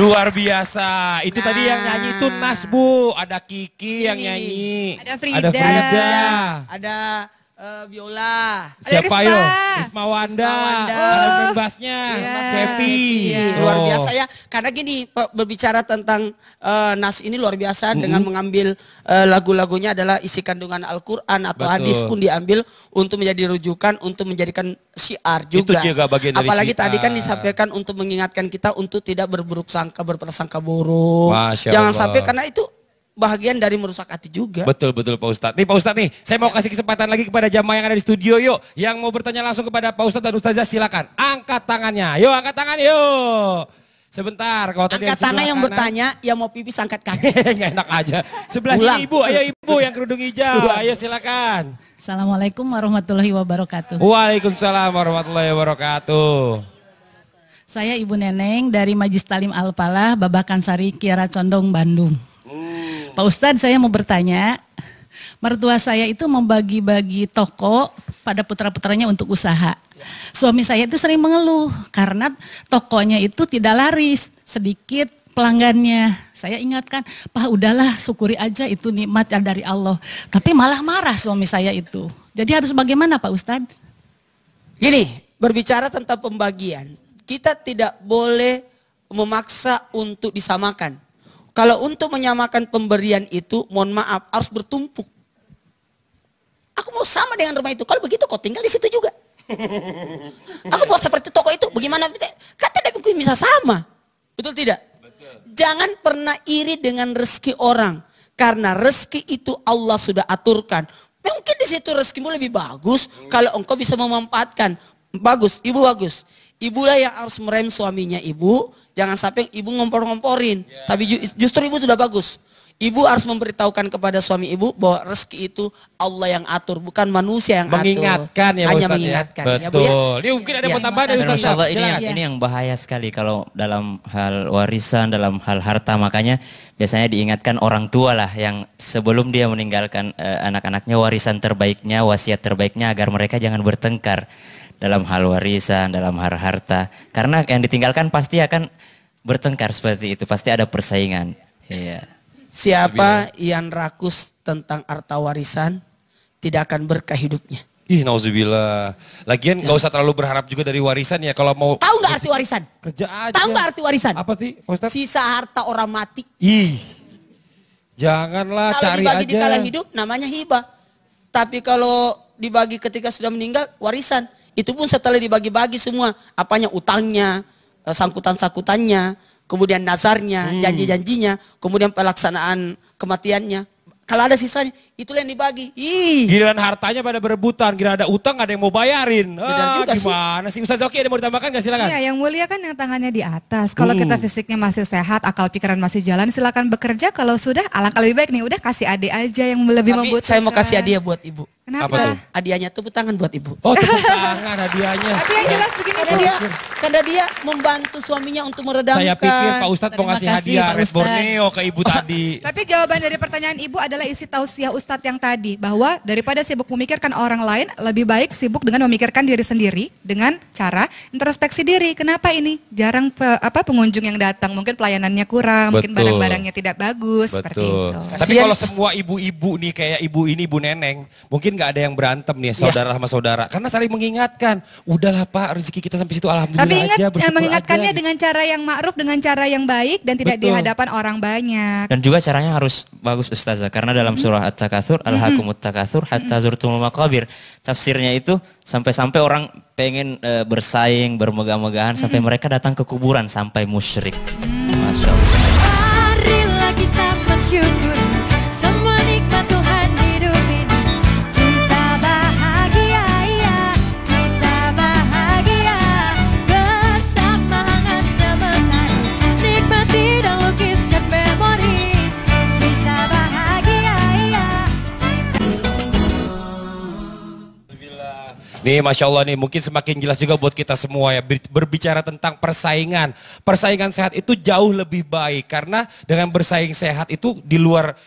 Luar biasa. Itu tadi yang nyanyi itu Nas, Bu. Ada Kiki yang nyanyi. Ada Frida. Ada Frida. Ada Viola. Siapa yo? Risma Wanda. Ada main bassnya. Cepi. Luar biasa ya. Karena gini, berbicara tentang Nas ini luar biasa dengan mengambil lagu-lagunya adalah isi kandungan Al-Quran atau hadis pun diambil untuk menjadi rujukan, untuk menjadikan syiar juga. Itu juga bagian dari apalagi syiar. tadi kan disampaikan untuk mengingatkan kita untuk tidak berburuk sangka, berprasangka buruk. Jangan sampai, karena itu bahagian dari merusak hati juga. Betul Pak Ustadz. Nih Pak Ustadz nih, saya mau kasih kesempatan lagi kepada jamaah yang ada di studio yuk. Yang mau bertanya langsung kepada Pak Ustadz dan Ustazah silakan. Angkat tangannya, yuk angkat tangan yuk. Sebentar, kalau tadi angkat tangan yang bertanya, yang mau pipis angkat kaki. Nggak enak aja. Sebelah sini ibu, ayo ibu yang kerudung hijau, ayo silakan. Assalamualaikum warahmatullahi wabarakatuh. Waalaikumsalam warahmatullahi wabarakatuh. Saya Ibu Neneng dari Majlis Talim Al-Falah, Babakan Sari, Kiara Condong, Bandung. Pak Ustadz, saya mau bertanya, mertua saya itu membagi-bagi toko pada putra-putranya untuk usaha. Suami saya itu sering mengeluh karena tokonya itu tidak laris, sedikit pelanggannya. Saya ingatkan, Pak udahlah syukuri aja itu nikmat dari Allah. Tapi malah marah suami saya itu. Jadi harus bagaimana Pak Ustadz? Gini, berbicara tentang pembagian, kita tidak boleh memaksa untuk disamakan. Kalau untuk menyamakan pemberian itu, mohon maaf, harus bertumpuk. Aku mau sama dengan rumah itu. Kalau begitu kau tinggal di situ juga. Aku mau seperti toko itu. Bagaimana? Kata tidak bisa sama. Betul tidak? Betul. Jangan pernah iri dengan rezeki orang. Karena rezeki itu Allah sudah aturkan. Mungkin di situ rezekimu lebih bagus kalau engkau bisa memanfaatkan. Bagus, ibu bagus. Ibulah yang harus merem suaminya ibu. Jangan sampai ibu ngompor-ngomporin. Tapi justru ibu sudah bagus. Ibu harus memberitahukan kepada suami ibu bahwa rezeki itu Allah yang atur, bukan manusia yang mengingatkan atur. Ya, hanya Ustaz, mengingatkan. ya. Ya, Bu, ya? Betul. Ini mungkin ada yang tambahan dari Dan Ustaz. Masya Allah Silakan. ini yang bahaya sekali kalau dalam hal warisan, dalam hal harta. Makanya biasanya diingatkan orang tua lah yang sebelum dia meninggalkan anak-anaknya warisan terbaiknya, wasiat terbaiknya agar mereka jangan bertengkar dalam hal warisan, dalam hal harta. Karena yang ditinggalkan pasti akan bertengkar seperti itu, pasti ada persaingan. Iya. Siapa yang rakus tentang harta warisan tidak akan berkah hidupnya. Ih, nauzubillah. Lagian nggak usah terlalu berharap juga dari warisan ya, kalau mau Tahu nggak arti warisan? kerja aja. Tahu nggak arti warisan? Apa sih, Pak Ustadz? Sisa harta orang mati. Ih, janganlah Kalau cari dibagi aja. di kala hidup namanya hibah. Tapi kalau dibagi ketika sudah meninggal warisan. Itu pun setelah dibagi-bagi semua. Apanya utangnya, sangkutan-sangkutannya, kemudian nazarnya, janji-janjinya, kemudian pelaksanaan kematiannya. Kalau ada sisanya, itulah yang dibagi. Ih. Giliran hartanya pada berebutan, giliran ada utang gak ada yang mau bayarin. juga sih. Gimana sih? Ustaz Zoki ada mau ditambahkan gak? Silakan. Iya, yang mulia kan yang tangannya di atas. Kalau kita fisiknya masih sehat, akal pikiran masih jalan, silakan bekerja. Kalau sudah, alangkah lebih baik nih, udah kasih adik aja yang lebih Tapi membutuhkan. saya mau kasih hadiah buat ibu. Kenapa? Apa tuh? Hadiahnya tepuk tangan buat ibu. Oh, tepuk tangan hadiahnya. Tapi yang jelas begini, Karena dia membantu suaminya untuk meredamkan. Saya pikir Pak Ustadz mau Terima ngasih kasih, hadiah Pak Red Ustadz. Borneo ke ibu tadi. Tapi jawaban dari pertanyaan ibu adalah isi tausiah Ustadz yang tadi. Bahwa daripada sibuk memikirkan orang lain, lebih baik sibuk dengan memikirkan diri sendiri. Dengan cara introspeksi diri. Kenapa ini? Jarang pengunjung yang datang. Mungkin pelayanannya kurang, mungkin Betul. barang-barangnya tidak bagus. Seperti itu. Tapi Kasian. kalau semua ibu-ibu nih kayak ibu ini, Ibu Neneng, mungkin nggak ada yang berantem nih saudara sama saudara. Karena saling mengingatkan. Udahlah Pak, rezeki kita sampai situ alhamdulillah Tapi ingat, aja. bersyukur mengingatkannya aja, dengan cara yang ma'ruf, dengan cara yang baik dan tidak di Betul. hadapan orang banyak. Dan juga caranya harus bagus Ustazah. Karena dalam surah At-Takatsur, Alhaakumut Takatsur hatta zurtumul maqabir. Tafsirnya itu sampai-sampai orang pengen bersaing, bermegah-megahan sampai mereka datang ke kuburan sampai musyrik. Masya Allah. Marilah kita bersyukur semua nikmat Tuhan hidup ini. Kita bahagia, ya, kita bahagia bersama hangatnya menari, nikmati dan lukiskan memori. Kita bahagia, ya. Nih Masya Allah nih mungkin semakin jelas juga buat kita semua ya. Berbicara tentang persaingan. Persaingan sehat itu jauh lebih baik. Karena dengan bersaing sehat itu di luar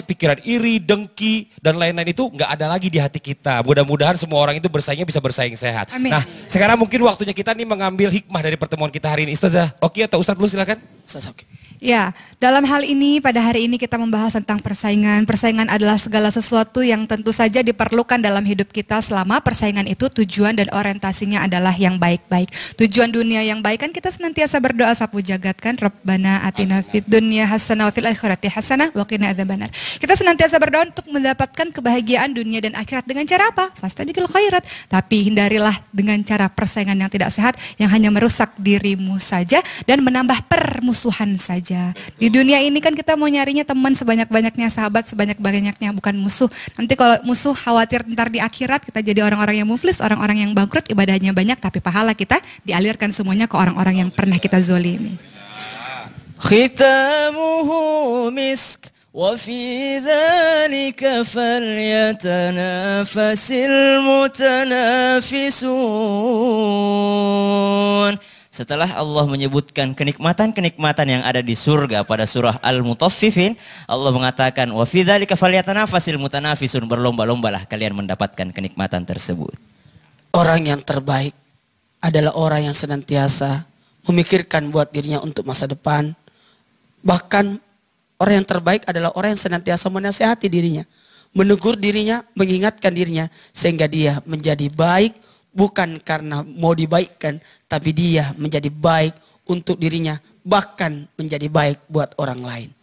pikiran iri, dengki dan lain-lain itu nggak ada lagi di hati kita. Mudah-mudahan semua orang itu bersaingnya bisa bersaing sehat. Amin. Nah sekarang mungkin waktunya kita nih mengambil hikmah dari pertemuan kita hari ini. Ustazah Oki atau Ustadz dulu silakan. Ya, dalam hal ini pada hari ini kita membahas tentang persaingan. Persaingan adalah segala sesuatu yang tentu saja diperlukan dalam hidup kita selama persaingan itu tujuan dan orientasinya adalah yang baik-baik. Tujuan dunia yang baik kan kita senantiasa berdoa sapu jagat kan. Rabbana atina fid dunya hasanah wa fil akhirati hasanah wa qina adzabannar. Kita senantiasa berdoa untuk mendapatkan kebahagiaan dunia dan akhirat dengan cara apa? Fastabiqul khairat. Tapi hindarilah dengan cara persaingan yang tidak sehat yang hanya merusak dirimu saja dan menambah permusuhan saja. Di dunia ini kan kita mau nyarinya teman sebanyak-banyaknya, sahabat sebanyak-banyaknya, bukan musuh. Nanti kalau musuh khawatir ntar di akhirat kita jadi orang-orang yang muflis, orang-orang yang bangkrut, ibadahnya banyak tapi pahala kita dialirkan semuanya ke orang-orang yang pernah kita zolimi. Khitamuhu misk wa fi dzalika falyatanafasil mutanafisun. Setelah Allah menyebutkan kenikmatan-kenikmatan yang ada di surga pada surah Al-Mutaffifin, Allah mengatakan wa fi dzalika falyatanafasil mutanafisun, berlomba-lombalah kalian mendapatkan kenikmatan tersebut. Orang yang terbaik adalah orang yang senantiasa memikirkan buat dirinya untuk masa depan. Bahkan orang yang terbaik adalah orang yang senantiasa menasihati dirinya, menegur dirinya, mengingatkan dirinya sehingga dia menjadi baik. Bukan karena mau dibaikkan, tapi dia menjadi baik untuk dirinya, bahkan menjadi baik buat orang lain.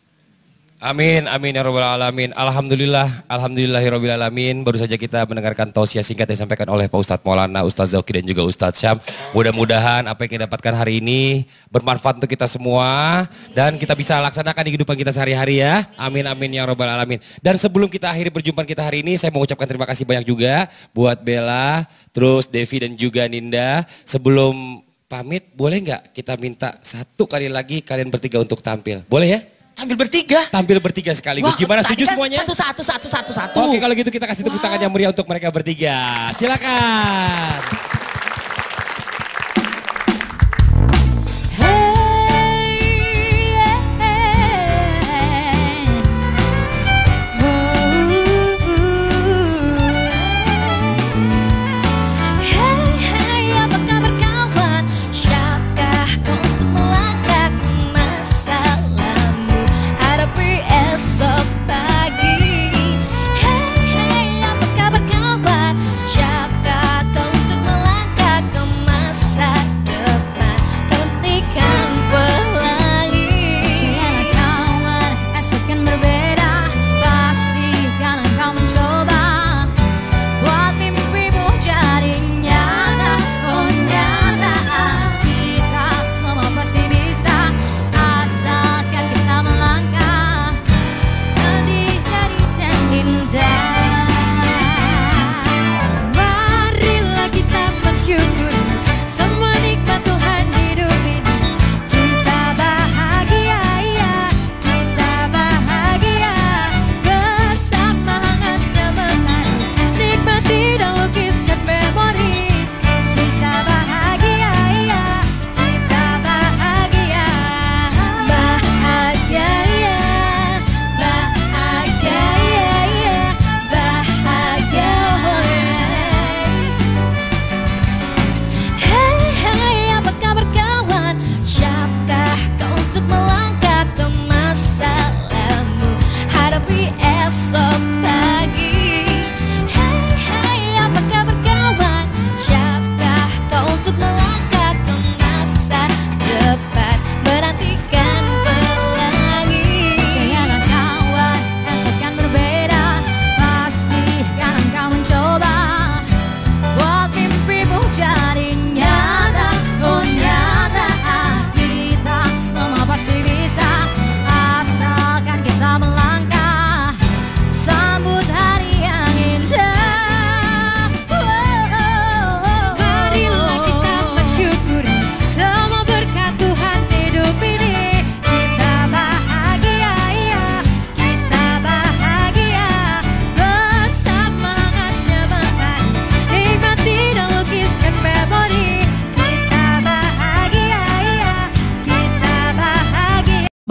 Amin, amin ya robbal alamin. Alhamdulillah, alhamdulillahirabbil alamin. Baru saja kita mendengarkan tausiah singkat yang disampaikan oleh Pak Ustadz Maulana, Ustadz Zauki dan juga Ustadz Syam. Mudah-mudahan apa yang kita dapatkan hari ini bermanfaat untuk kita semua dan kita bisa laksanakan di kehidupan kita sehari-hari ya. Amin, amin ya robbal alamin. Dan sebelum kita akhiri perjumpaan kita hari ini, saya mau ucapkan terima kasih banyak juga buat Bella, terus Devi dan juga Ninda. Sebelum pamit, boleh nggak kita minta satu kali lagi kalian bertiga untuk tampil? Boleh ya? Tampil bertiga. Tampil bertiga sekaligus. Gimana, setuju kan semuanya? Satu. Oke, kalau gitu kita kasih tepuk tangan yang meriah untuk mereka bertiga. Silakan.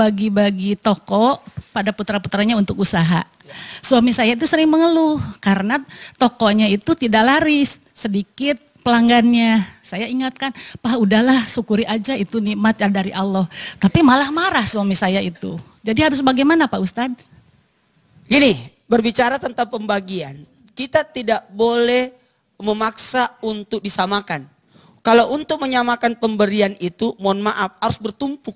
bagi-bagi toko pada putra-putranya untuk usaha. Suami saya itu sering mengeluh karena tokonya itu tidak laris, sedikit pelanggannya. Saya ingatkan, Pak udahlah syukuri aja itu nikmat yang dari Allah. Tapi malah marah suami saya itu. Jadi harus bagaimana Pak Ustadz? Gini, berbicara tentang pembagian, kita tidak boleh memaksa untuk disamakan. Kalau untuk menyamakan pemberian itu, mohon maaf, harus bertumpuk.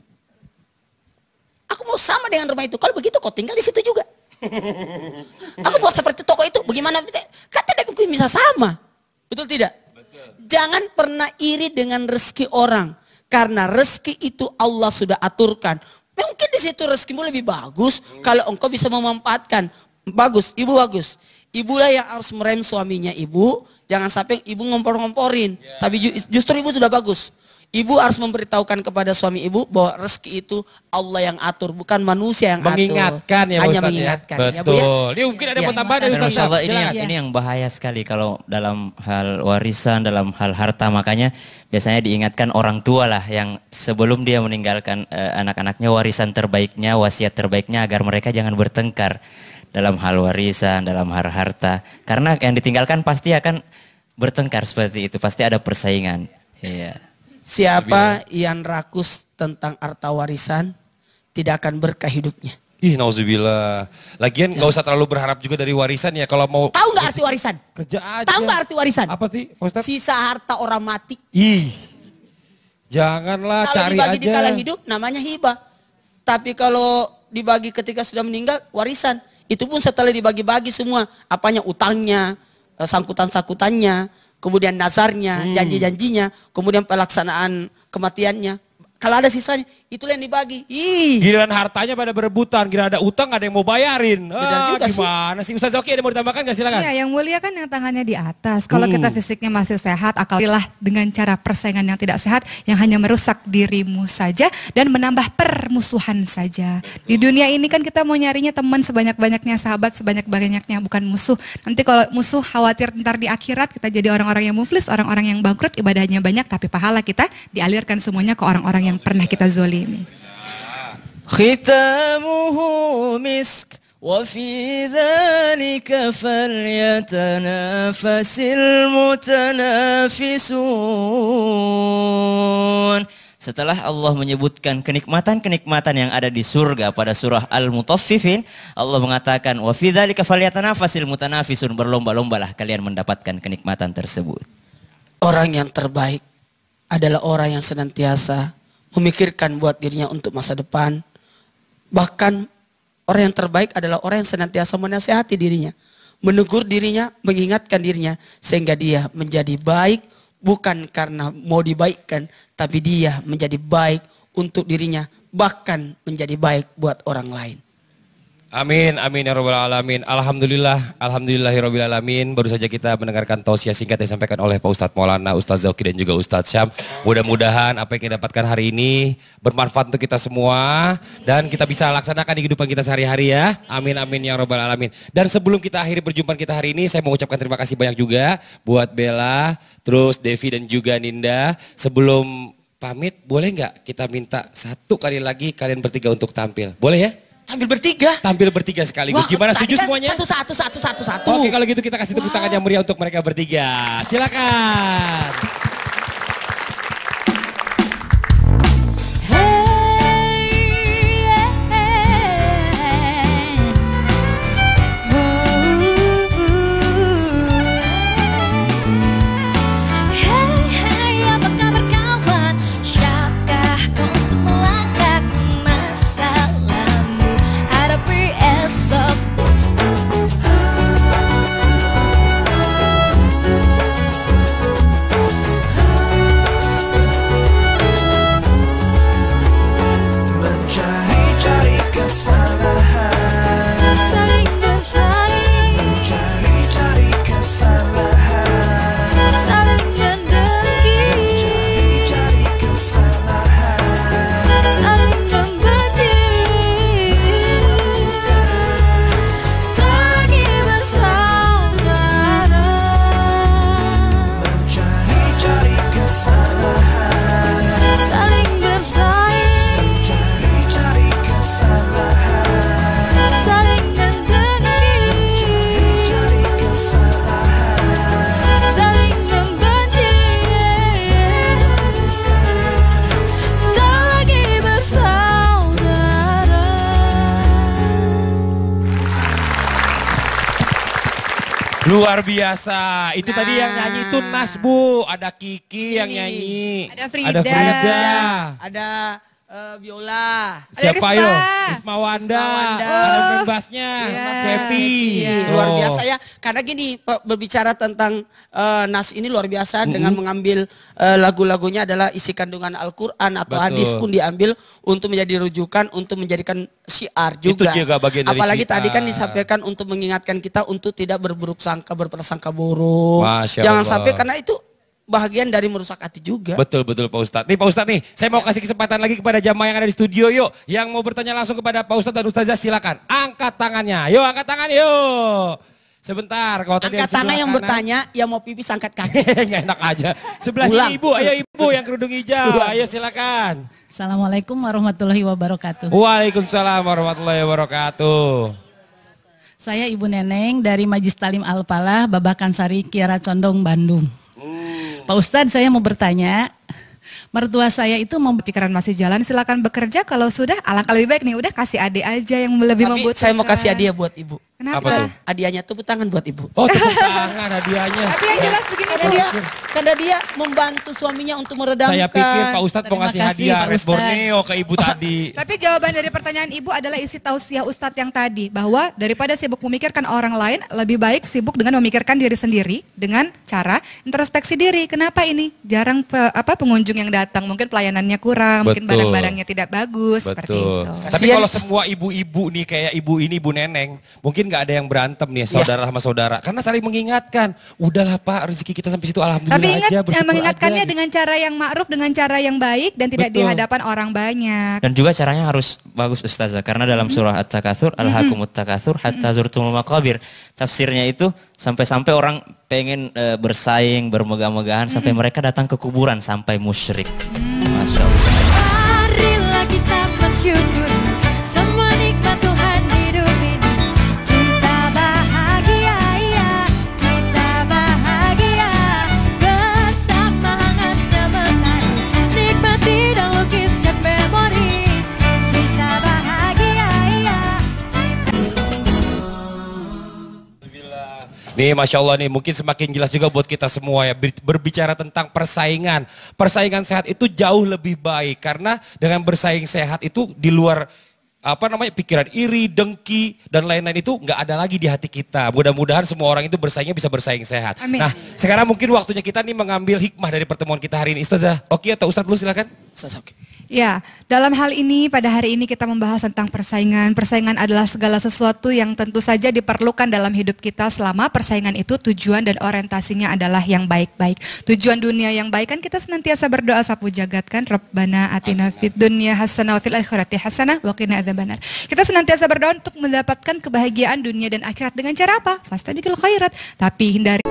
Aku mau sama dengan rumah itu. Kalau begitu kau tinggal di situ juga. Aku mau seperti toko itu. Bagaimana? Kan tidak mungkin bisa sama. Betul tidak? Betul. Jangan pernah iri dengan rezeki orang. Karena rezeki itu Allah sudah aturkan. Mungkin di situ rezekimu lebih bagus. Kalau engkau bisa memanfaatkan. Bagus, ibu bagus. Ibulah yang harus merem suaminya ibu. Jangan sampai ibu ngompor-ngomporin. Tapi justru ibu sudah bagus. Ibu harus memberitahukan kepada suami ibu bahwa rezeki itu Allah yang atur, bukan manusia yang mengingatkan atur. ya, hanya Ustaz, mengingatkan. ya? Ya, Bu, ya? Betul. Ini mungkin ada mau tambahan dari Dan Ustaz. Masya Allah Silakan. ini yang bahaya sekali kalau dalam hal warisan, dalam hal harta. Makanya biasanya diingatkan orang tua lah yang sebelum dia meninggalkan anak-anaknya warisan terbaiknya, wasiat terbaiknya agar mereka jangan bertengkar dalam hal warisan, dalam hal harta. Karena yang ditinggalkan pasti akan bertengkar seperti itu, pasti ada persaingan. Iya. Siapa yang rakus tentang harta warisan tidak akan berkah hidupnya. Ih, nauzubillah. Lagian nggak usah terlalu berharap juga dari warisan ya. Kalau mau Tahu nggak arti warisan? kerja aja. Tahu nggak arti warisan? Apa sih, Pak Ustadz? Sisa harta orang mati. Ih, janganlah Kalau cari dibagi aja. di kala hidup namanya hibah. Tapi kalau dibagi ketika sudah meninggal warisan. Itu pun setelah dibagi-bagi semua, apanya utangnya, sangkutan-sangkutannya, kemudian nazarnya, janji-janjinya, kemudian pelaksanaan kematiannya. Kalau ada sisanya, itulah yang dibagi. Ih. Giliran hartanya pada berebutan, giliran ada utang ada yang mau bayarin. Juga sih. Gimana sih Ustaz Zoki, ada mau ditambahkan nggak, silakan? Iya, yang mulia kan yang tangannya di atas. Kalau kita fisiknya masih sehat, akalilah dengan cara persaingan yang tidak sehat, yang hanya merusak dirimu saja dan menambah permusuhan saja. Di dunia ini kan kita mau nyarinya teman sebanyak-banyaknya, sahabat sebanyak-banyaknya, bukan musuh. Nanti kalau musuh khawatir ntar di akhirat kita jadi orang-orang yang muflis, orang-orang yang bangkrut, ibadahnya banyak, tapi pahala kita dialirkan semuanya ke orang-orang yang pernah kita zolimi. Khitamuhu misk wa fi dhalika falyatanafasil mutanafisun. Setelah Allah menyebutkan kenikmatan-kenikmatan yang ada di surga pada surah Al-Mutaffifin, Allah mengatakan wa fi dzalika falyatanafasil mutanafisun, berlomba-lombalah kalian mendapatkan kenikmatan tersebut. Orang yang terbaik adalah orang yang senantiasa memikirkan buat dirinya untuk masa depan. Bahkan orang yang terbaik adalah orang yang senantiasa menasihati dirinya, menegur dirinya, mengingatkan dirinya, sehingga dia menjadi baik bukan karena mau dibaikkan, tapi dia menjadi baik untuk dirinya, bahkan menjadi baik buat orang lain. Amin, amin ya rabbal alamin. Alhamdulillah, alhamdulillahirabbil alamin. Baru saja kita mendengarkan tausiah singkat yang disampaikan oleh Pak Ustadz Maulana, Ustadz Zoki dan juga Ustadz Syam. Mudah-mudahan apa yang kita dapatkan hari ini bermanfaat untuk kita semua dan kita bisa laksanakan di kehidupan kita sehari-hari ya. Amin, amin ya rabbal alamin. Dan sebelum kita akhiri perjumpaan kita hari ini, saya mau ucapkan terima kasih banyak juga buat Bella, terus Devi dan juga Ninda. Sebelum pamit, boleh nggak kita minta satu kali lagi kalian bertiga untuk tampil? Boleh ya? Tampil bertiga. Tampil bertiga sekaligus. Wah, gimana, tadi setuju kan semuanya? Satu. Oke, kalau gitu kita kasih tepuk tangan yang meriah untuk mereka bertiga. Silakan. Luar biasa. Itu tadi yang nyanyi itu Nas, Bu. Ada Kiki yang nyanyi. Ada Frida. Ada Frida. Ada Viola. Siapa Risma. yo? Risma Wanda. Ada main bassnya. Cepi. Luar biasa ya. Karena gini, berbicara tentang Nas ini luar biasa dengan mengambil lagu-lagunya adalah isi kandungan Al-Quran atau Betul. hadis pun diambil untuk menjadi rujukan, untuk menjadikan syiar juga. Itu juga bagian dari Apalagi syiar. tadi kan disampaikan untuk mengingatkan kita untuk tidak berburuk sangka, berprasangka buruk. Masya Jangan Allah. sampai, karena itu bahagian dari merusak hati juga. Betul Pak Ustadz. Nih Pak Ustadz nih, saya mau kasih kesempatan lagi kepada jamaah yang ada di studio yuk. Yang mau bertanya langsung kepada Pak Ustadz dan Ustazah silakan. Angkat tangannya. Yuk angkat tangan yuk. Sebentar. Kalau tadi Angkat tangan yang bertanya, yang mau pipis angkat kaki. Nggak enak aja. Sebelah Ulang. sini Ibu, ayo Ibu yang kerudung hijau. Ayo silakan. Assalamualaikum warahmatullahi wabarakatuh. Waalaikumsalam warahmatullahi wabarakatuh. Saya Ibu Neneng dari Majlis Talim Al-Falah, Babakan Sari, Kiara Condong, Bandung. Pak Ustadz, saya mau bertanya, mertua saya itu Pikiran masih jalan, silakan bekerja. Kalau sudah, alangkah lebih baik nih, udah kasih adik aja yang lebih Tapi membutuhkan. saya mau kasih hadiah buat ibu. Kenapa? Apa tuh? Hadiahnya tepuk tangan buat ibu. Oh tepuk tangan hadiahnya. Tapi yang jelas begini, Bu. Karena dia membantu suaminya untuk meredamkan. Saya pikir Pak Ustadz mau Terima ngasih kasih, hadiah Pak Red Ustadz. Borneo ke Ibu tadi. Tapi jawaban dari pertanyaan Ibu adalah isi tausiah Ustadz yang tadi. Bahwa daripada sibuk memikirkan orang lain, lebih baik sibuk dengan memikirkan diri sendiri. Dengan cara introspeksi diri. Kenapa ini? Jarang pengunjung yang datang. Mungkin pelayanannya kurang, mungkin Betul. barang-barangnya tidak bagus. Seperti itu. Tapi kalau semua ibu-ibu nih kayak ibu ini, Ibu Neneng, mungkin nggak ada yang berantem nih saudara sama saudara. Karena saling mengingatkan. Udahlah Pak, rezeki kita sampai situ alhamdulillah Tapi ingat, aja. bersyukur mengingatkannya aja, dengan cara yang ma'ruf, dengan cara yang baik dan tidak di Betul. hadapan orang banyak. Dan juga caranya harus bagus Ustazah. Karena dalam surah At-Takatsur, Alhaakumut Takatsur hatta zurtumul maqabir. Tafsirnya itu sampai-sampai orang pengen bersaing, bermegah-megahan sampai mereka datang ke kuburan sampai musyrik. Masya Allah. Marilah kita bersyukur semua nikmat Tuhan hidup ini. Kita bahagia, ya, kita bahagia bersama hangatnya mentari. Nikmati dan lukiskan memori. Kita bahagia, ya. Nih Masya Allah nih mungkin semakin jelas juga buat kita semua ya. Berbicara tentang persaingan. Persaingan sehat itu jauh lebih baik. Karena dengan bersaing sehat itu di luar pikiran iri, dengki, dan lain-lain itu nggak ada lagi di hati kita. Mudah-mudahan semua orang itu bersaingnya bisa bersaing sehat. Amin. Nah sekarang mungkin waktunya kita nih mengambil hikmah dari pertemuan kita hari ini. Ustazah, oke atau Ustadz dulu silakan. Oke. Ya, dalam hal ini pada hari ini kita membahas tentang persaingan. Persaingan adalah segala sesuatu yang tentu saja diperlukan dalam hidup kita selama persaingan itu tujuan dan orientasinya adalah yang baik-baik. Tujuan dunia yang baik kan kita senantiasa berdoa sapu jagat kan. Rabbana atina fid dunya hasanah wa fil akhirati hasanah wa qina adzabannar. Kita senantiasa berdoa untuk mendapatkan kebahagiaan dunia dan akhirat dengan cara apa? Fastabiqul khairat. Tapi hindari